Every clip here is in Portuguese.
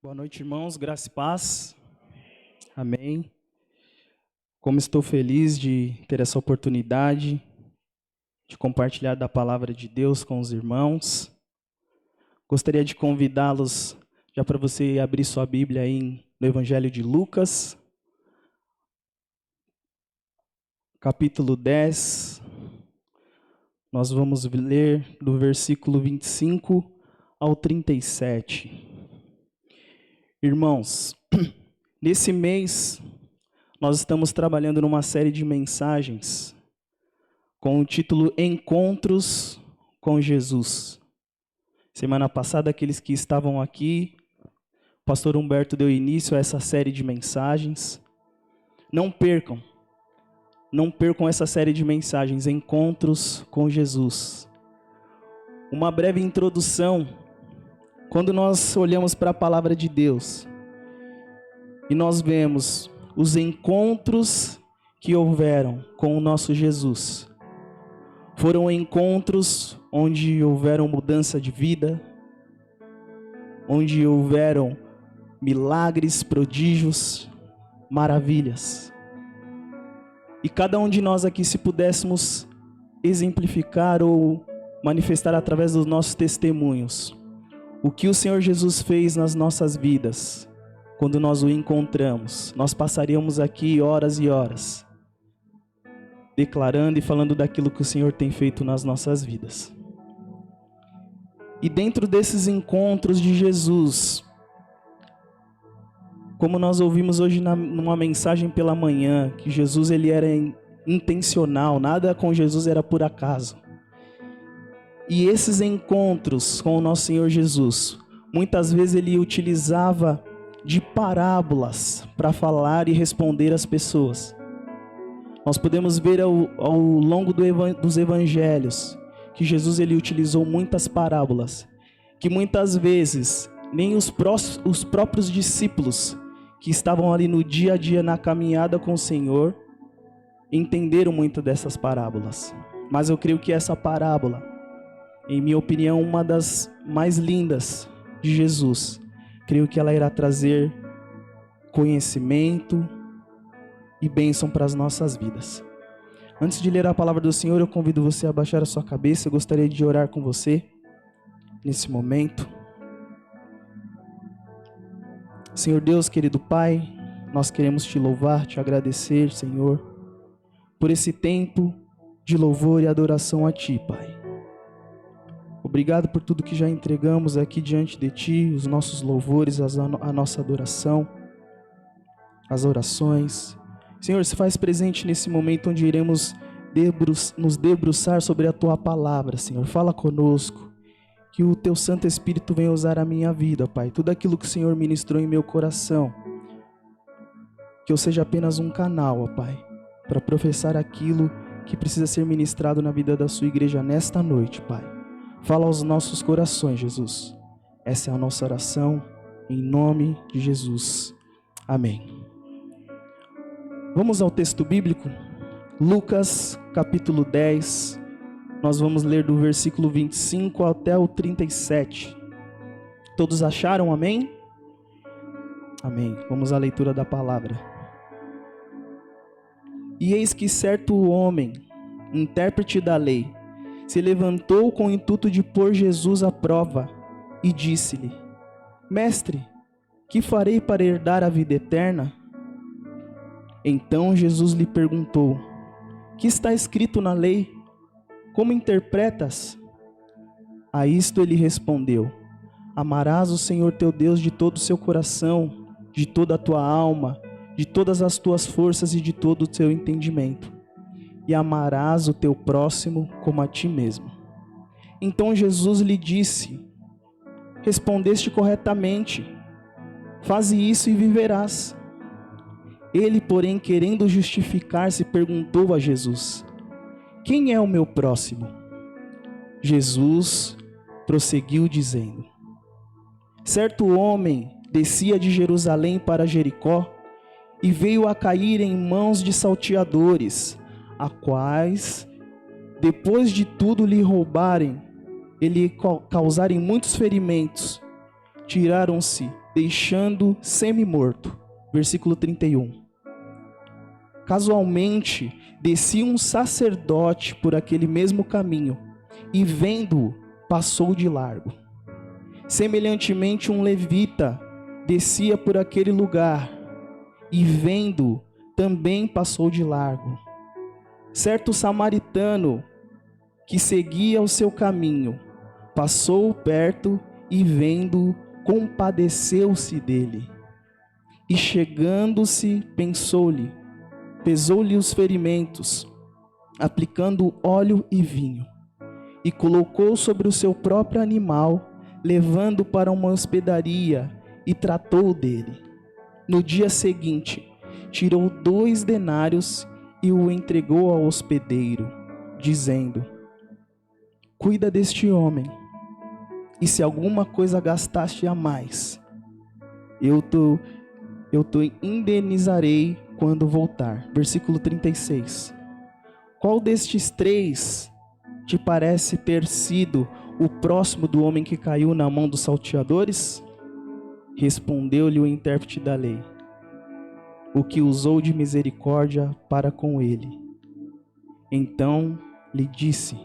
Boa noite, irmãos. Graça e paz. Amém. Como estou feliz de ter essa oportunidade de compartilhar da palavra de Deus com os irmãos. Gostaria de convidá-los já para você abrir sua Bíblia aí no Evangelho de Lucas, capítulo 10. Nós vamos ler do versículo 25 ao 37. Irmãos, nesse mês nós estamos trabalhando numa série de mensagens com o título Encontros com Jesus. Semana passada, aqueles que estavam aqui, o pastor Humberto deu início a essa série de mensagens. Não percam essa série de mensagens, Encontros com Jesus. Uma breve introdução. Quando nós olhamos para a palavra de Deus e nós vemos os encontros que houveram com o nosso Jesus, foram encontros onde houveram mudança de vida, onde houveram milagres, prodígios, maravilhas. E cada um de nós aqui, se pudéssemos exemplificar ou manifestar através dos nossos testemunhos o que o Senhor Jesus fez nas nossas vidas, quando nós o encontramos, nós passaríamos aqui horas e horas, declarando e falando daquilo que o Senhor tem feito nas nossas vidas. E dentro desses encontros de Jesus, como nós ouvimos hoje numa mensagem pela manhã, que Jesus ele era intencional, nada com Jesus era por acaso. E esses encontros com o nosso Senhor Jesus, muitas vezes ele utilizava de parábolas para falar e responder às pessoas. Nós podemos ver ao longo dos evangelhos que Jesus ele utilizou muitas parábolas, que muitas vezes nem os próprios discípulos que estavam ali no dia a dia na caminhada com o Senhor entenderam muito dessas parábolas. Mas eu creio que essa parábola, em minha opinião, uma das mais lindas de Jesus. Creio que ela irá trazer conhecimento e bênção para as nossas vidas. Antes de ler a palavra do Senhor, eu convido você a baixar a sua cabeça. Eu gostaria de orar com você nesse momento. Senhor Deus, querido Pai, nós queremos te louvar, te agradecer, Senhor, por esse tempo de louvor e adoração a Ti, Pai. Obrigado por tudo que já entregamos aqui diante de Ti, os nossos louvores, a nossa adoração, as orações. Senhor, se faz presente nesse momento onde iremos nos debruçar sobre a Tua palavra, Senhor. Fala conosco, que o Teu Santo Espírito venha usar a minha vida, Pai. Tudo aquilo que o Senhor ministrou em meu coração, que eu seja apenas um canal, ó Pai, para professar aquilo que precisa ser ministrado na vida da Sua igreja nesta noite, Pai. Fala aos nossos corações, Jesus. Essa é a nossa oração, em nome de Jesus. Amém. Vamos ao texto bíblico? Lucas, capítulo 10. Nós vamos ler do versículo 25 até o 37. Todos acharam? Amém? Amém. Vamos à leitura da palavra. E eis que certo homem, intérprete da lei, se levantou com o intuito de pôr Jesus à prova e disse-lhe: Mestre, que farei para herdar a vida eterna? Então Jesus lhe perguntou: Que está escrito na lei? Como interpretas? A isto ele respondeu: Amarás o Senhor teu Deus de todo o seu coração, de toda a tua alma, de todas as tuas forças e de todo o teu entendimento. E amarás o teu próximo como a ti mesmo. Então Jesus lhe disse: Respondeste corretamente, faze isso e viverás. Ele, porém, querendo justificar-se, perguntou a Jesus: Quem é o meu próximo? Jesus prosseguiu dizendo: Certo homem descia de Jerusalém para Jericó e veio a cair em mãos de salteadores, a quais, depois de tudo lhe roubarem, e lhe causarem muitos ferimentos, tiraram-se deixando semi-morto. Versículo 31. Casualmente, descia um sacerdote por aquele mesmo caminho, e vendo-o, passou de largo. Semelhantemente, um levita descia por aquele lugar, e vendo-o, também passou de largo. Certo samaritano, que seguia o seu caminho, passou perto e vendo-o, compadeceu-se dele. E chegando-se, pesou-lhe os ferimentos, aplicando óleo e vinho, e colocou sobre o seu próprio animal, levando para uma hospedaria, e tratou dele. No dia seguinte, tirou 2 denários e o entregou ao hospedeiro, dizendo: cuida deste homem, e se alguma coisa gastaste a mais, eu te indenizarei quando voltar. Versículo 36. Qual destes 3 te parece ter sido o próximo do homem que caiu na mão dos salteadores? Respondeu-lhe o intérprete da lei: o que usou de misericórdia para com ele. Então lhe disse: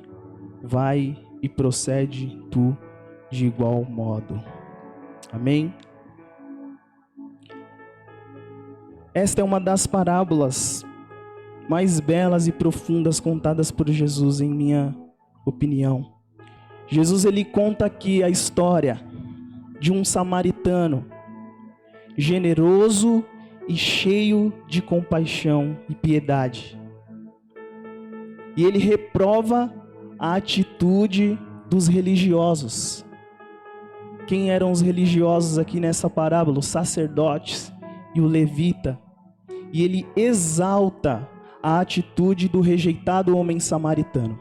vai e procede tu de igual modo. Amém? Esta é uma das parábolas mais belas e profundas contadas por Jesus, em minha opinião. Jesus, ele conta aqui a história de um samaritano generoso e cheio de compaixão e piedade. E ele reprova a atitude dos religiosos. Quem eram os religiosos aqui nessa parábola? Os sacerdotes e o levita. E ele exalta a atitude do rejeitado homem samaritano.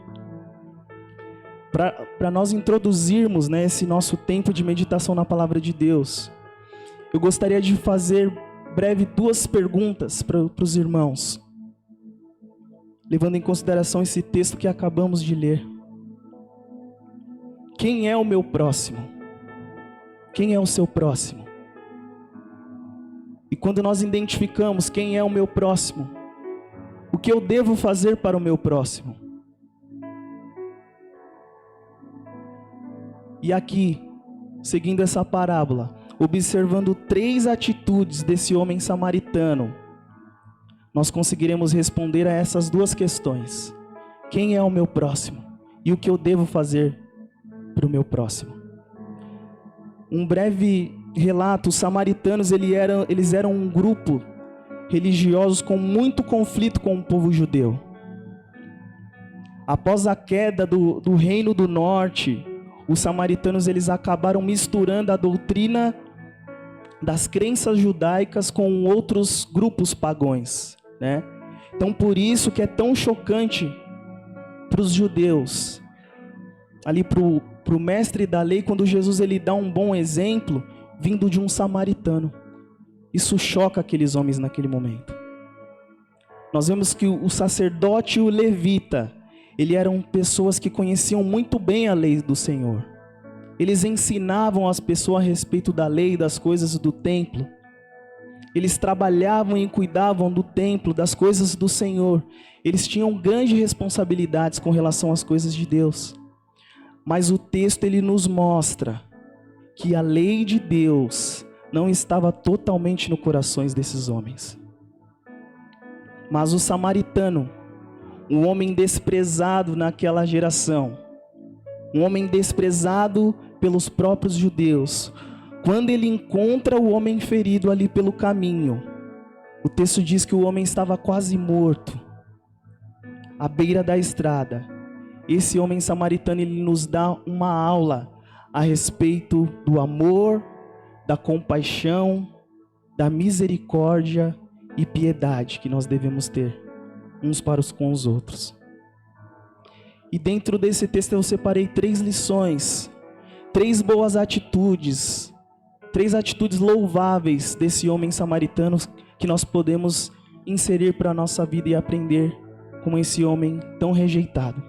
Para nós introduzirmos, né, esse nosso tempo de meditação na palavra de Deus, eu gostaria de fazer breve 2 perguntas para os irmãos, levando em consideração esse texto que acabamos de ler. Quem é o meu próximo? Quem é o seu próximo? E quando nós identificamos quem é o meu próximo, o que eu devo fazer para o meu próximo? E aqui, seguindo essa parábola, observando 3 atitudes desse homem samaritano, nós conseguiremos responder a essas 2 questões: quem é o meu próximo e o que eu devo fazer para o meu próximo. Um breve relato: os samaritanos eles eram um grupo religioso com muito conflito com o povo judeu. Após a queda do reino do norte, os samaritanos eles acabaram misturando a doutrina das crenças judaicas com outros grupos pagãos, né? Então por isso que é tão chocante para os judeus, ali para o mestre da lei, quando Jesus ele dá um bom exemplo vindo de um samaritano. Isso choca aqueles homens naquele momento. Nós vemos que o sacerdote e o levita, eles eram pessoas que conheciam muito bem a lei do Senhor. Eles ensinavam as pessoas a respeito da lei e das coisas do templo. Eles trabalhavam e cuidavam do templo, das coisas do Senhor. Eles tinham grandes responsabilidades com relação às coisas de Deus. Mas o texto ele nos mostra que a lei de Deus não estava totalmente no corações desses homens. Mas o samaritano, um homem desprezado naquela geração, um homem desprezado pelos próprios judeus, quando ele encontra o homem ferido ali pelo caminho, o texto diz que o homem estava quase morto, à beira da estrada. Esse homem samaritano ele nos dá uma aula a respeito do amor, da compaixão, da misericórdia e piedade que nós devemos ter uns para com os outros. E dentro desse texto eu separei 3 lições, 3 boas atitudes, 3 atitudes louváveis desse homem samaritano que nós podemos inserir para a nossa vida e aprender com esse homem tão rejeitado.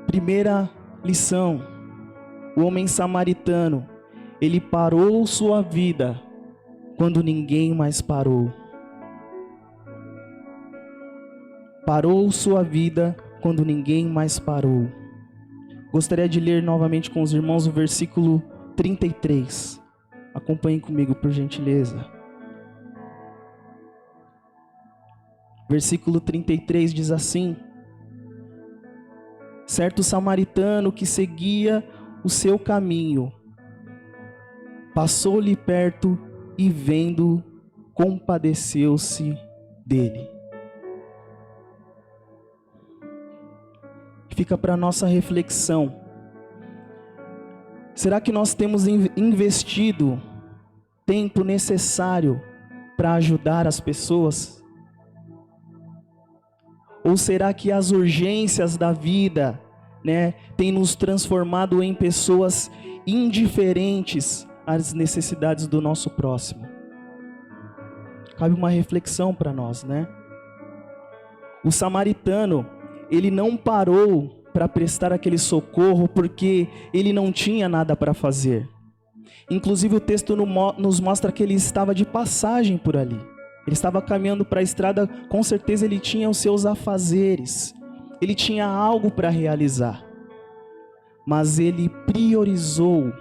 Primeira lição. O homem samaritano, ele parou sua vida quando ninguém mais parou. Parou sua vida quando ninguém mais parou. Gostaria de ler novamente com os irmãos o versículo 33. Acompanhem comigo, por gentileza. Versículo 33 diz assim: certo samaritano que seguia o seu caminho, passou-lhe perto e vendo, compadeceu-se dele. Fica para nossa reflexão. Será que nós temos investido tempo necessário para ajudar as pessoas? Ou será que as urgências da vida, têm nos transformado em pessoas indiferentes às necessidades do nosso próximo? Cabe uma reflexão para nós, O samaritano, ele não parou para prestar aquele socorro porque ele não tinha nada para fazer. Inclusive o texto nos mostra que ele estava de passagem por ali. Ele estava caminhando para a estrada, com certeza ele tinha os seus afazeres. Ele tinha algo para realizar. Mas ele priorizou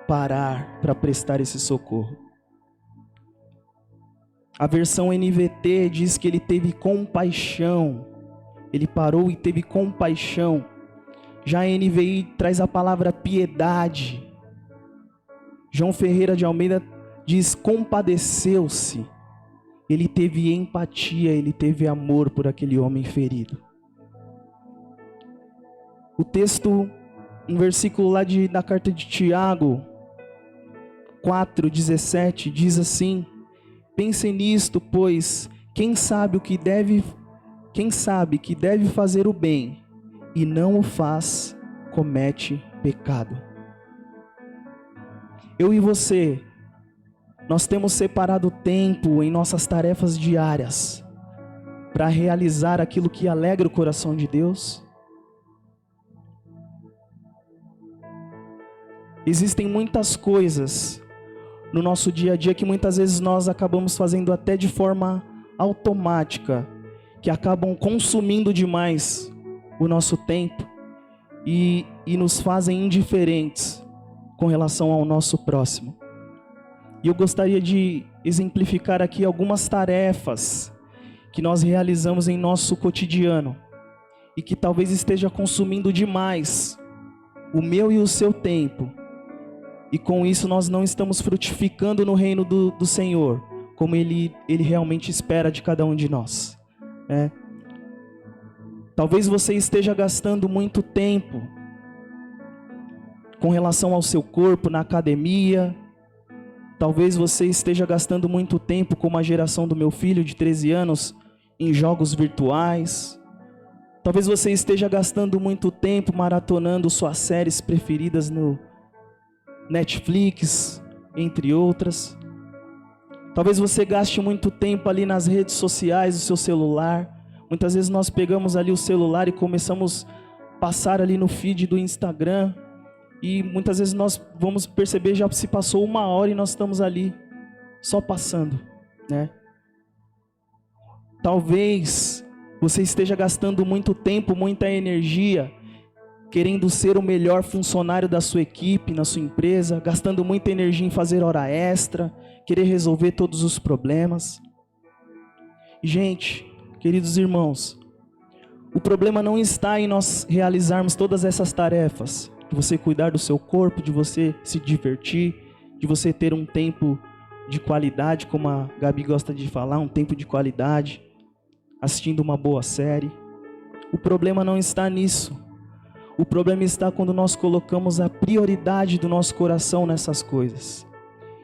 parar para prestar esse socorro. A versão NVT diz que ele teve compaixão. Ele parou e teve compaixão. Já a NVI traz a palavra piedade. João Ferreira de Almeida diz compadeceu-se. Ele teve empatia, ele teve amor por aquele homem ferido. O texto, um versículo lá da carta de Tiago 4:17 diz assim: pensem nisto, pois quem sabe que deve fazer o bem e não o faz, comete pecado. Eu e você, nós temos separado tempo em nossas tarefas diárias para realizar aquilo que alegra o coração de Deus? Existem muitas coisas no nosso dia a dia que muitas vezes nós acabamos fazendo até de forma automática, que acabam consumindo demais o nosso tempo e nos fazem indiferentes com relação ao nosso próximo. E eu gostaria de exemplificar aqui algumas tarefas que nós realizamos em nosso cotidiano e que talvez esteja consumindo demais o meu e o seu tempo. E com isso nós não estamos frutificando no reino do Senhor, como Ele realmente espera de cada um de nós. Talvez você esteja gastando muito tempo com relação ao seu corpo na academia. Talvez você esteja gastando muito tempo, como a geração do meu filho de 13 anos, em jogos virtuais. Talvez você esteja gastando muito tempo maratonando suas séries preferidas no Netflix, entre outras. Talvez você gaste muito tempo ali nas redes sociais, no seu celular. Muitas vezes nós pegamos ali o celular e começamos a passar ali no feed do Instagram. E muitas vezes nós vamos perceber, já se passou 1 hora e nós estamos ali só passando, Talvez você esteja gastando muito tempo, muita energia, querendo ser o melhor funcionário da sua equipe, na sua empresa, gastando muita energia em fazer hora extra, querer resolver todos os problemas. Gente, queridos irmãos, o problema não está em nós realizarmos todas essas tarefas, de você cuidar do seu corpo, de você se divertir, de você ter um tempo de qualidade, como a Gabi gosta de falar, um tempo de qualidade, assistindo uma boa série. O problema não está nisso. O problema está quando nós colocamos a prioridade do nosso coração nessas coisas.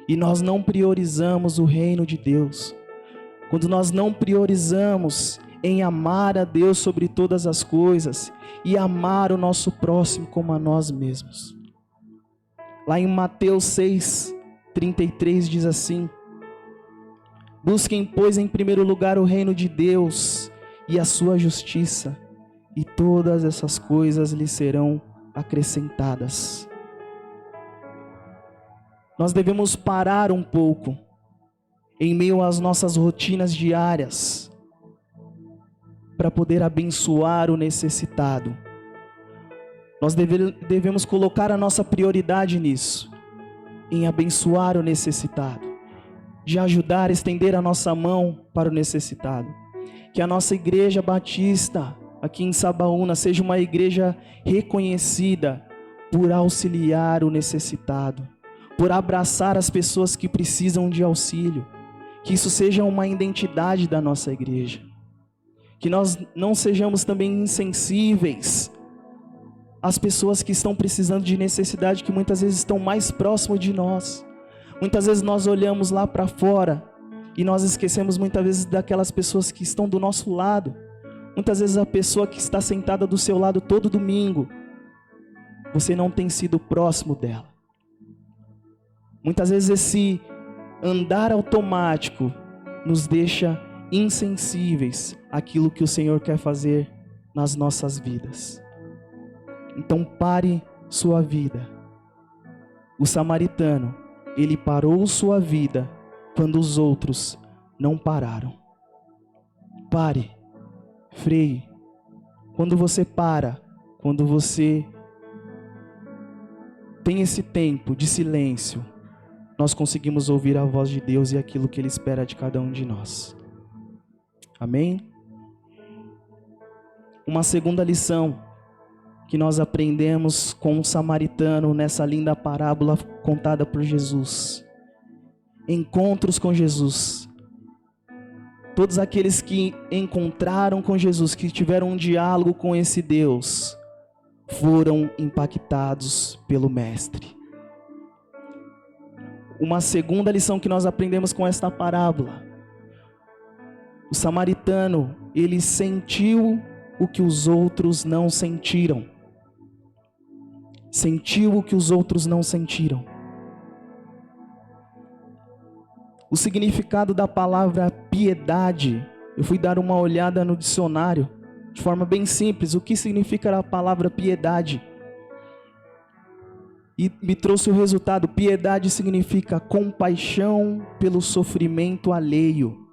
E nós não priorizamos o reino de Deus. Quando nós não priorizamos em amar a Deus sobre todas as coisas e amar o nosso próximo como a nós mesmos. Lá em Mateus 6:33 diz assim: busquem, pois, em primeiro lugar o reino de Deus e a sua justiça, e todas essas coisas lhes serão acrescentadas. Nós devemos parar um pouco em meio às nossas rotinas diárias para poder abençoar o necessitado. Nós devemos colocar a nossa prioridade nisso, em abençoar o necessitado, de ajudar, estender a nossa mão para o necessitado. Que a nossa igreja batista aqui em Sabaúna seja uma igreja reconhecida por auxiliar o necessitado, por abraçar as pessoas que precisam de auxílio. Que isso seja uma identidade da nossa igreja. Que nós não sejamos também insensíveis às pessoas que estão precisando de necessidade, que muitas vezes estão mais próximo de nós. Muitas vezes nós olhamos lá para fora e nós esquecemos muitas vezes daquelas pessoas que estão do nosso lado. Muitas vezes a pessoa que está sentada do seu lado todo domingo, você não tem sido próximo dela. Muitas vezes esse andar automático nos deixa insensíveis àquilo que o Senhor quer fazer nas nossas vidas. Então pare sua vida. O samaritano, ele parou sua vida quando os outros não pararam. Pare, freie. Quando você para, quando você tem esse tempo de silêncio, nós conseguimos ouvir a voz de Deus e aquilo que Ele espera de cada um de nós. Amém? Uma segunda lição que nós aprendemos com o samaritano nessa linda parábola contada por Jesus. Encontros com Jesus. Todos aqueles que encontraram com Jesus, que tiveram um diálogo com esse Deus, foram impactados pelo Mestre. Uma segunda lição que nós aprendemos com esta parábola. O samaritano, ele sentiu o que os outros não sentiram. Sentiu o que os outros não sentiram. O significado da palavra piedade, eu fui dar uma olhada no dicionário, de forma bem simples, o que significa a palavra piedade. E me trouxe o resultado. Piedade significa compaixão pelo sofrimento alheio.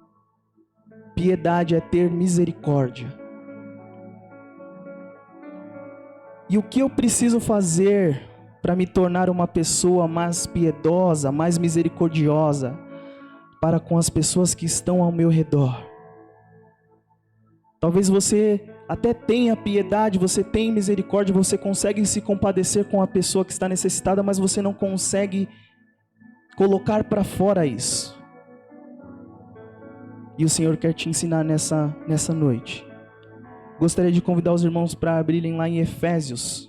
Piedade é ter misericórdia. E o que eu preciso fazer para me tornar uma pessoa mais piedosa, mais misericordiosa para com as pessoas que estão ao meu redor? Talvez você até tenha piedade, você tem misericórdia, você consegue se compadecer com a pessoa que está necessitada, mas você não consegue colocar para fora isso. E o Senhor quer te ensinar nessa noite. Gostaria de convidar os irmãos para abrirem lá em Efésios,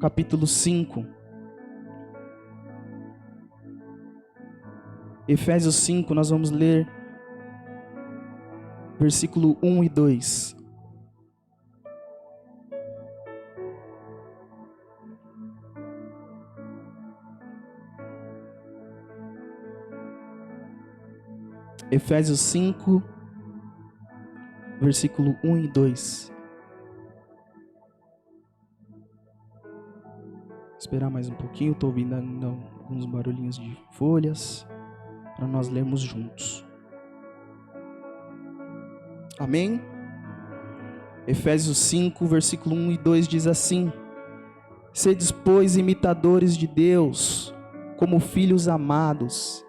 capítulo 5. Efésios 5, nós vamos ler versículo 1 e 2. Efésios 5, versículo 1 e 2. Vou esperar mais um pouquinho, estou ouvindo ainda alguns barulhinhos de folhas, para nós lermos juntos. Amém? Efésios 5, versículo 1 e 2 diz assim: Sedes, pois, imitadores de Deus, como filhos amados,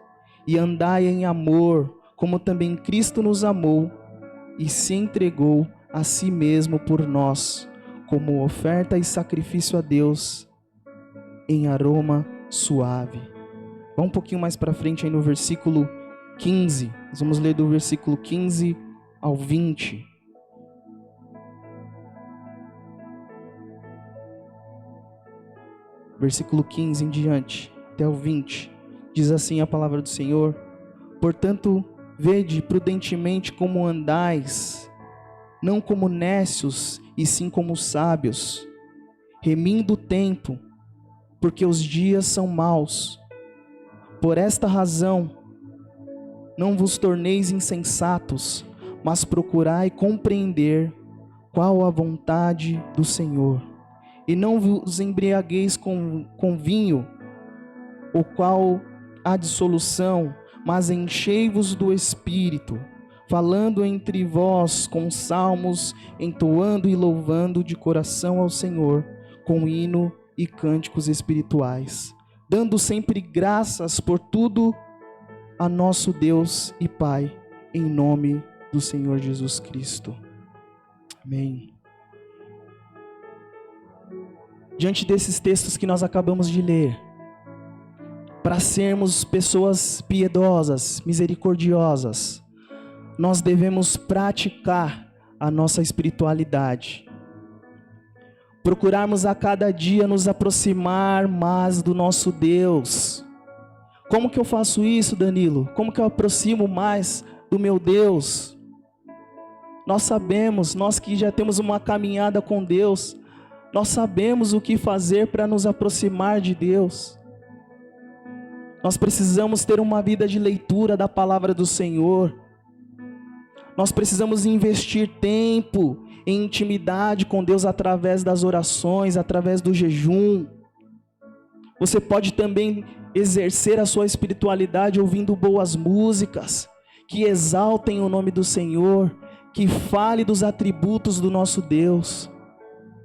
e andai em amor, como também Cristo nos amou, e se entregou a si mesmo por nós, como oferta e sacrifício a Deus, em aroma suave. Vamos um pouquinho mais para frente aí no versículo 15. Nós vamos ler do versículo 15 ao 20. Versículo 15 em diante, até o 20. Diz assim a palavra do Senhor: Portanto, vede prudentemente como andais, não como nécios, e sim como sábios, remindo o tempo, porque os dias são maus. Por esta razão, não vos torneis insensatos, mas procurai compreender qual a vontade do Senhor. E não vos embriagueis com vinho, o qual há dissolução, mas enchei-vos do Espírito, falando entre vós com salmos, entoando e louvando de coração ao Senhor, com hino e cânticos espirituais, dando sempre graças por tudo a nosso Deus e Pai, em nome do Senhor Jesus Cristo. Amém. Diante desses textos que nós acabamos de ler, para sermos pessoas piedosas, misericordiosas, nós devemos praticar a nossa espiritualidade. Procurarmos a cada dia nos aproximar mais do nosso Deus. Como que eu faço isso, Danilo? Como que eu aproximo mais do meu Deus? Nós sabemos, nós que já temos uma caminhada com Deus, nós sabemos o que fazer para nos aproximar de Deus. Nós precisamos ter uma vida de leitura da palavra do Senhor. Nós precisamos investir tempo em intimidade com Deus através das orações, através do jejum. Você pode também exercer a sua espiritualidade ouvindo boas músicas, que exaltem o nome do Senhor, que fale dos atributos do nosso Deus.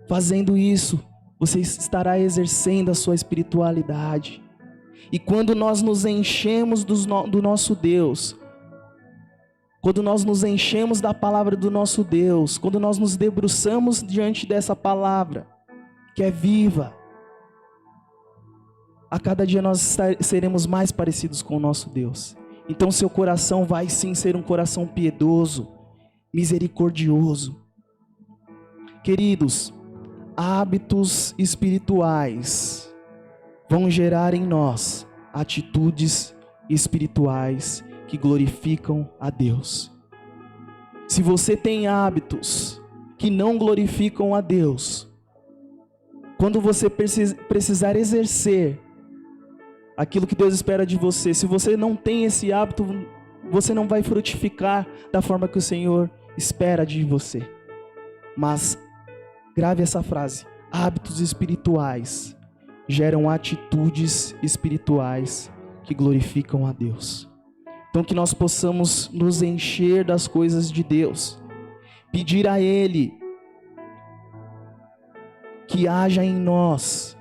Fazendo isso, você estará exercendo a sua espiritualidade. E quando nós nos enchemos do nosso Deus, quando nós nos enchemos da palavra do nosso Deus, quando nós nos debruçamos diante dessa palavra, que é viva, a cada dia nós seremos mais parecidos com o nosso Deus. Então seu coração vai sim ser um coração piedoso, misericordioso. Queridos, hábitos espirituais vão gerar em nós atitudes espirituais que glorificam a Deus. Se você tem hábitos que não glorificam a Deus, quando você precisar exercer aquilo que Deus espera de você, se você não tem esse hábito, você não vai frutificar da forma que o Senhor espera de você. Mas grave essa frase: hábitos espirituais geram atitudes espirituais que glorificam a Deus. Então que nós possamos nos encher das coisas de Deus, pedir a Ele que haja em nós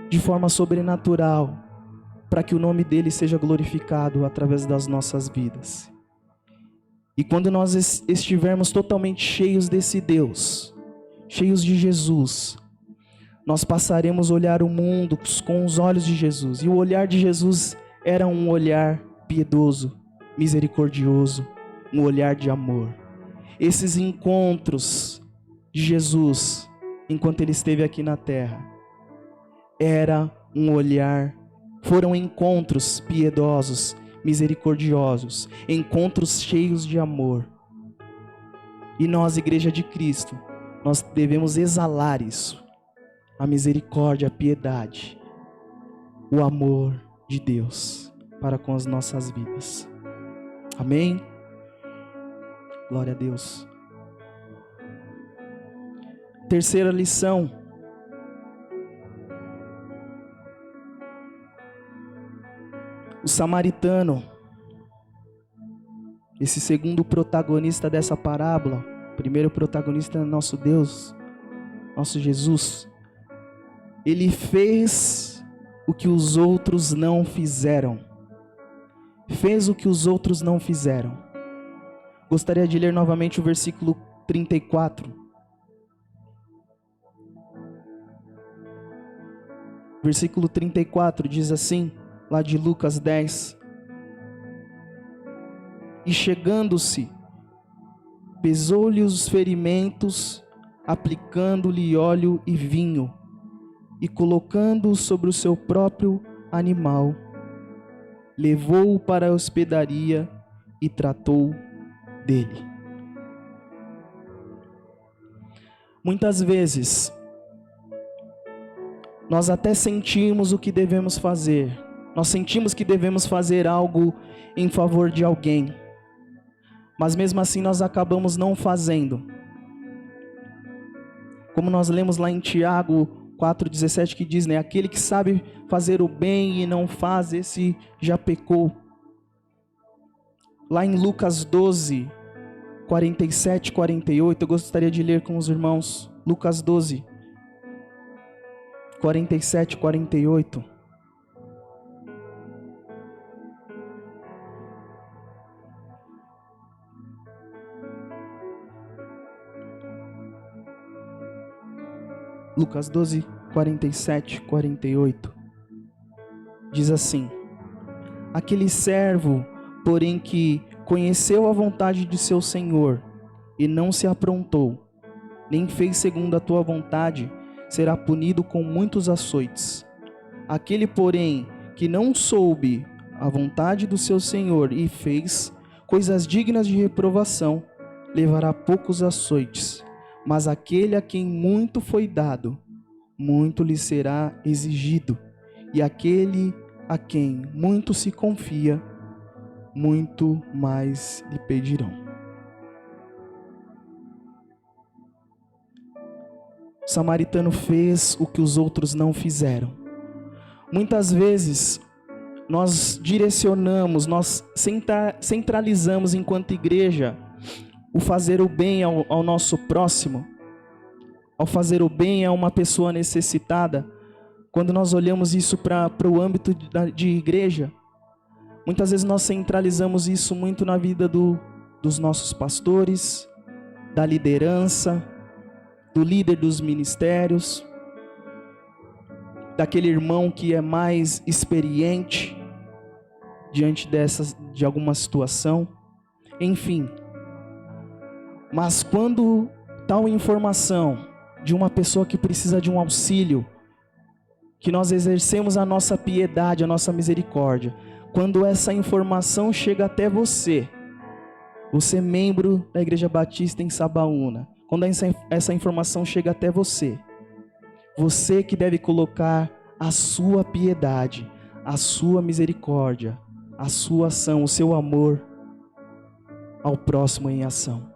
de forma sobrenatural, para que o nome dEle seja glorificado através das nossas vidas. E quando nós estivermos totalmente cheios desse Deus, cheios de Jesus, nós passaremos a olhar o mundo com os olhos de Jesus. E o olhar de Jesus era um olhar piedoso, misericordioso, um olhar de amor. Esses encontros de Jesus, enquanto Ele esteve aqui na terra, era um olhar, foram encontros piedosos, misericordiosos, encontros cheios de amor. E nós, Igreja de Cristo, nós devemos exalar isso, a misericórdia, a piedade, o amor de Deus para com as nossas vidas. Amém? Glória a Deus. Terceira lição. O samaritano, esse segundo protagonista dessa parábola, o primeiro protagonista é nosso Deus, nosso Jesus. Ele fez o que os outros não fizeram. Fez o que os outros não fizeram. Gostaria de ler novamente o versículo 34. Versículo 34 diz assim, lá de Lucas 10. E chegando-se, pesou-lhe os ferimentos, aplicando-lhe óleo e vinho, e colocando-o sobre o seu próprio animal, levou-o para a hospedaria e tratou dele. Muitas vezes, nós até sentimos o que devemos fazer, nós sentimos que devemos fazer algo em favor de alguém, mas mesmo assim nós acabamos não fazendo. Como nós lemos lá em Tiago 4,17 que diz, né? Aquele que sabe fazer o bem e não faz, esse já pecou. Lá em Lucas 12, 47, 48, eu gostaria de ler com os irmãos. Lucas 12, 47, 48. Lucas 12, 47, 48. Diz assim: aquele servo, porém, que conheceu a vontade de seu senhor e não se aprontou, nem fez segundo a tua vontade, será punido com muitos açoites. Aquele, porém, que não soube a vontade do seu senhor e fez coisas dignas de reprovação, levará poucos açoites. Mas aquele a quem muito foi dado, muito lhe será exigido. E aquele a quem muito se confia, muito mais lhe pedirão. O samaritano fez o que os outros não fizeram. Muitas vezes nós direcionamos, nós centralizamos enquanto igreja o fazer o bem ao nosso próximo, ao fazer o bem a uma pessoa necessitada. Quando nós olhamos isso para o âmbito de igreja, muitas vezes nós centralizamos isso muito na vida dos nossos pastores, da liderança, do líder dos ministérios, daquele irmão que é mais experiente diante de alguma situação, enfim. Mas quando tal informação de uma pessoa que precisa de um auxílio, que nós exercemos a nossa piedade, a nossa misericórdia, quando essa informação chega até você membro da Igreja Batista em Sabaúna, quando essa informação chega até você que deve colocar a sua piedade, a sua misericórdia, a sua ação, o seu amor ao próximo em ação.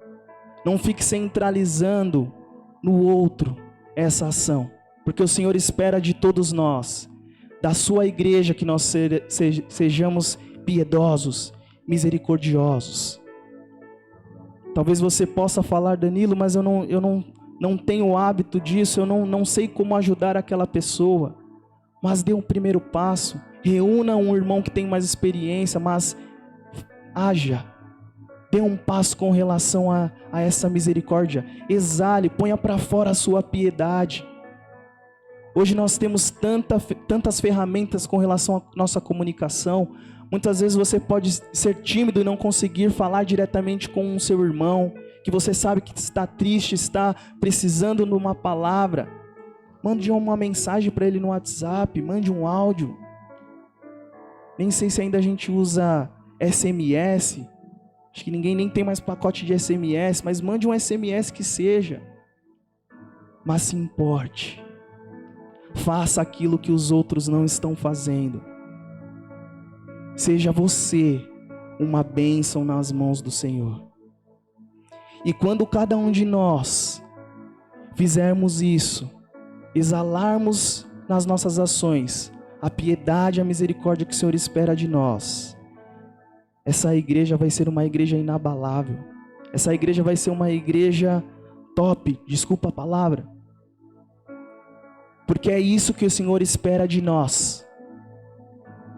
Não fique centralizando no outro essa ação, porque o Senhor espera de todos nós, da sua igreja, que nós sejamos piedosos, misericordiosos. Talvez você possa falar: Danilo, mas eu não tenho o hábito disso, eu não sei como ajudar aquela pessoa. Mas dê um primeiro passo, reúna um irmão que tem mais experiência, mas haja. Dê um passo com relação a essa misericórdia. Exale, ponha para fora a sua piedade. Hoje nós temos tantas ferramentas com relação à nossa comunicação. Muitas vezes você pode ser tímido e não conseguir falar diretamente com o seu irmão, que você sabe que está triste, está precisando de uma palavra. Mande uma mensagem para ele no WhatsApp, mande um áudio. Nem sei se ainda a gente usa SMS. Acho que ninguém nem tem mais pacote de SMS, mas mande um SMS que seja. Mas se importe. Faça aquilo que os outros não estão fazendo. Seja você uma bênção nas mãos do Senhor. E quando cada um de nós fizermos isso, exalarmos nas nossas ações a piedade e a misericórdia que o Senhor espera de nós, essa igreja vai ser uma igreja inabalável. Essa igreja vai ser uma igreja top, desculpa a palavra. Porque é isso que o Senhor espera de nós.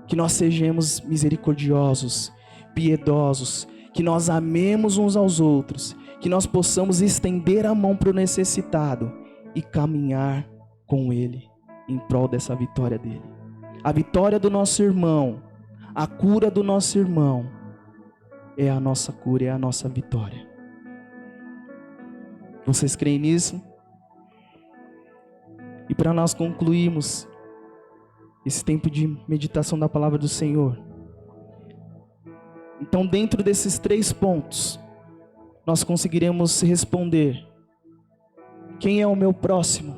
Que nós sejamos misericordiosos, piedosos, que nós amemos uns aos outros, que nós possamos estender a mão para o necessitado e caminhar com ele em prol dessa vitória dele. A vitória do nosso irmão, a cura do nosso irmão é a nossa cura, é a nossa vitória. Vocês creem nisso? E para nós concluirmos esse tempo de meditação da palavra do Senhor, então dentro desses 3 pontos, nós conseguiremos responder: quem é o meu próximo?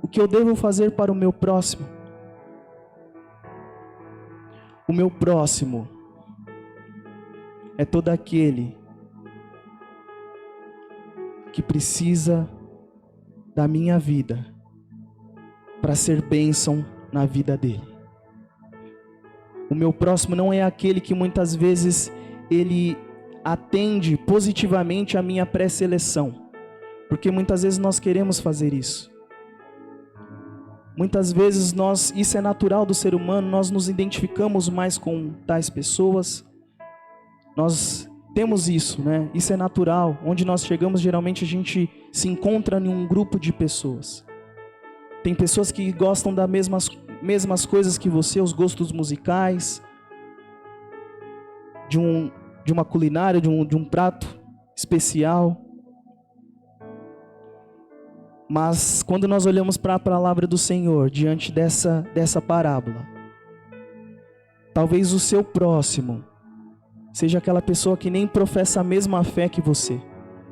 O que eu devo fazer para o meu próximo? O meu próximo é todo aquele que precisa da minha vida para ser bênção na vida dele. O meu próximo não é aquele que muitas vezes ele atende positivamente a minha pré-seleção, porque muitas vezes nós queremos fazer isso. Muitas vezes isso é natural do ser humano, nós nos identificamos mais com tais pessoas. Nós temos isso, né? Isso é natural. Onde nós chegamos, geralmente a gente se encontra em um grupo de pessoas. Tem pessoas que gostam das mesmas coisas que você, os gostos musicais, de uma culinária, de um prato especial. Mas quando nós olhamos para a palavra do Senhor, diante dessa parábola, talvez o seu próximo seja aquela pessoa que nem professa a mesma fé que você.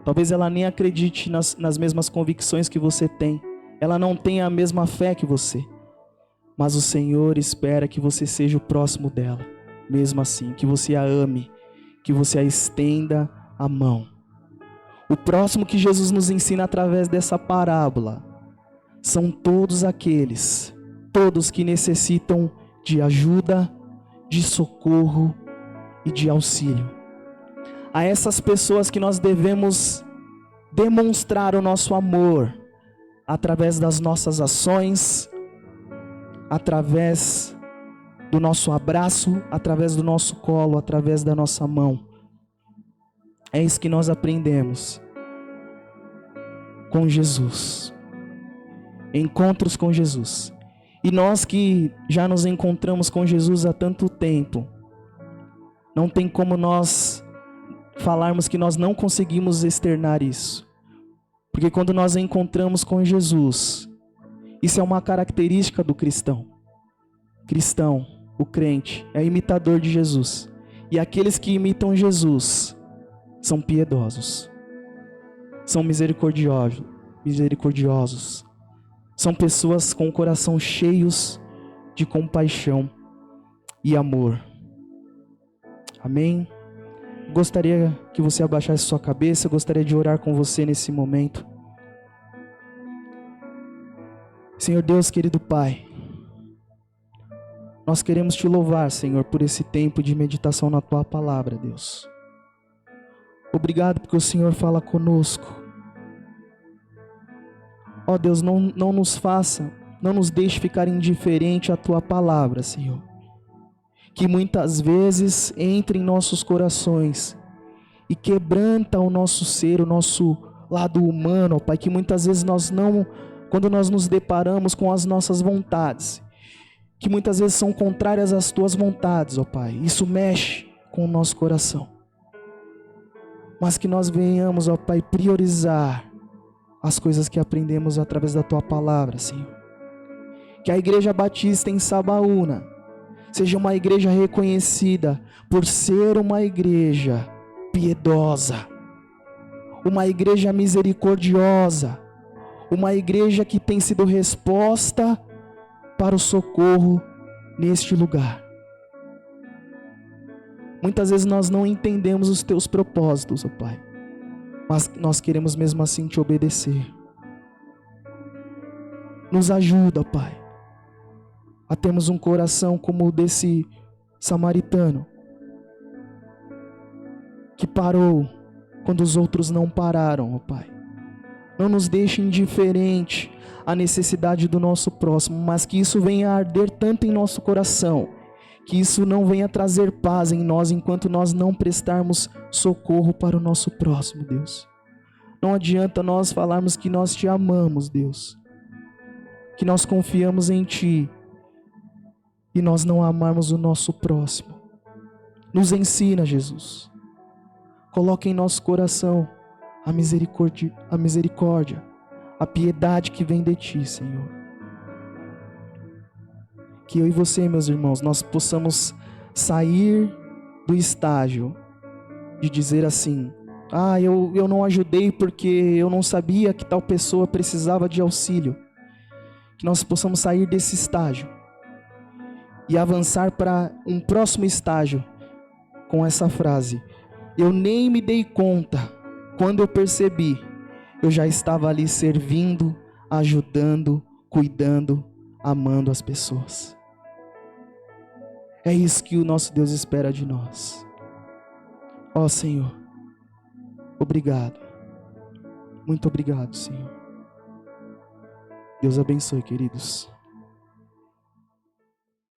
Talvez ela nem acredite nas mesmas convicções que você tem. Ela não tenha a mesma fé que você. Mas o Senhor espera que você seja o próximo dela. Mesmo assim, que você a ame, que você a estenda a mão. O próximo que Jesus nos ensina através dessa parábola são todos que necessitam de ajuda, de socorro e de auxílio. A essas pessoas que nós devemos demonstrar o nosso amor através das nossas ações, através do nosso abraço, através do nosso colo, através da nossa mão. É isso que nós aprendemos com Jesus. Encontros com Jesus. E nós que já nos encontramos com Jesus há tanto tempo, não tem como nós falarmos que nós não conseguimos externar isso. Porque quando nós encontramos com Jesus, isso é uma característica do cristão. Cristão, o crente, é imitador de Jesus. E aqueles que imitam Jesus são piedosos, são misericordiosos, são pessoas com o coração cheios de compaixão e amor. Amém? Gostaria que você abaixasse sua cabeça, eu gostaria de orar com você nesse momento. Senhor Deus, querido Pai, nós queremos te louvar, Senhor, por esse tempo de meditação na tua palavra, Deus. Obrigado porque o Senhor fala conosco. Ó Deus, não nos deixe ficar indiferente à tua palavra, Senhor. Que muitas vezes entre em nossos corações e quebranta o nosso ser, o nosso lado humano, ó Pai, que muitas vezes quando nós nos deparamos com as nossas vontades, que muitas vezes são contrárias às tuas vontades, ó Pai, isso mexe com o nosso coração. Mas que nós venhamos, ó Pai, priorizar as coisas que aprendemos através da tua palavra, Senhor. Que a Igreja Batista em Sabaúna seja uma igreja reconhecida por ser uma igreja piedosa, uma igreja misericordiosa, uma igreja que tem sido resposta para o socorro neste lugar. Muitas vezes nós não entendemos os teus propósitos, ó Pai, mas nós queremos mesmo assim te obedecer. Nos ajuda, Pai, a termos um coração como o desse samaritano, que parou quando os outros não pararam, ó Pai. Não nos deixe indiferente à necessidade do nosso próximo, mas que isso venha a arder tanto em nosso coração, que isso não venha trazer paz em nós enquanto nós não prestarmos socorro para o nosso próximo, Deus. Não adianta nós falarmos que nós te amamos, Deus, que nós confiamos em Ti, e nós não amarmos o nosso próximo. Nos ensina, Jesus. Coloca em nosso coração a misericórdia, a piedade que vem de Ti, Senhor. Que eu e você, meus irmãos, nós possamos sair do estágio de dizer assim: eu não ajudei porque eu não sabia que tal pessoa precisava de auxílio. Que nós possamos sair desse estágio e avançar para um próximo estágio com essa frase: eu nem me dei conta, quando eu percebi, eu já estava ali servindo, ajudando, cuidando, amando as pessoas. É isso que o nosso Deus espera de nós. Ó Senhor, obrigado. Muito obrigado, Senhor. Deus abençoe, queridos.